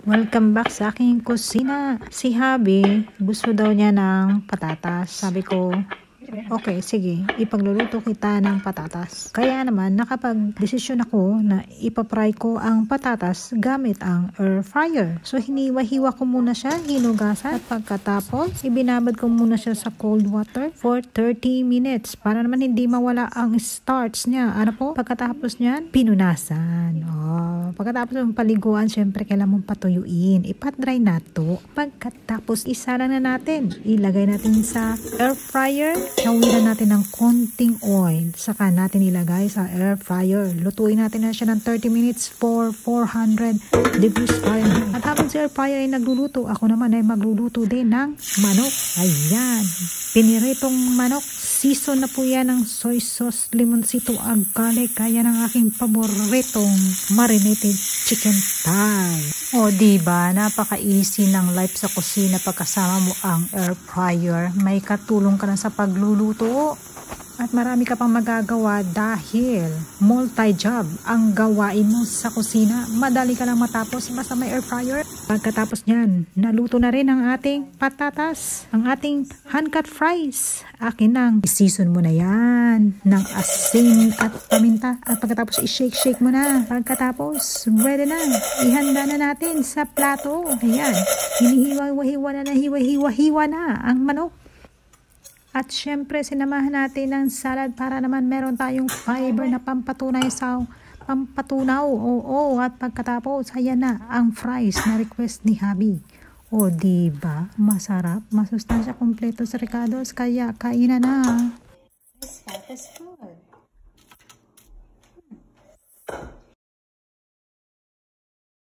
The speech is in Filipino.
Welcome back sa aking kusina. Si Habi, gusto daw niya ng patatas. Sabi ko, okay, sige, ipagluluto kita ng patatas. Kaya naman, nakapag-desisyon ako na ipapry ko ang patatas gamit ang air fryer. So, hiniwa-hiwa ko muna siya, hinugasan, at pagkatapos, ibinabad ko muna siya sa cold water for 30 minutes para naman hindi mawala ang starch niya. Ano po? Pagkatapos niyan, pinunasan. Pagkatapos ng paliguan, syempre kailangan mong patuyuin. Ipat-dry na to. Pagkatapos, isara na natin. Ilagay natin sa air fryer. Hawiran natin ng konting oil. Saka natin ilagay sa air fryer. Lutuin natin na siya ng 30 minutes for 400 degrees Fahrenheit. At habang si air fryer ay nagluluto, ako naman ay magluluto din ng manok. Ayan. Piniritong manok. Season na po yan ng soy sauce, limoncito, garlic. Kaya ng aking paboritong marinated chicken thigh. O diba, napaka-easy ng life sa kusina pagkasama mo ang air fryer. May katulong ka na sa pagluluto. At marami ka pang magagawa dahil multi-job ang gawain mo sa kusina. Madali ka lang matapos basta may air fryer. Pagkatapos niyan, naluto na rin ang ating patatas, ang ating hand-cut fries. Akin nang i-season mo na yan ng asin at paminta. At pagkatapos i-shake-shake mo na. Pagkatapos, ready na. Ihanda na natin sa plato. Ayan, hinihiwa-hiwa na ang manok. At syempre, sinamahan natin ng salad para naman meron tayong fiber na pampatunaw. Oo, at pagkatapos, ayan na ang fries na request ni Habi. O, diba? Masarap, masustansya, kompleto sa Ricardo's, kaya kainan na. This is good.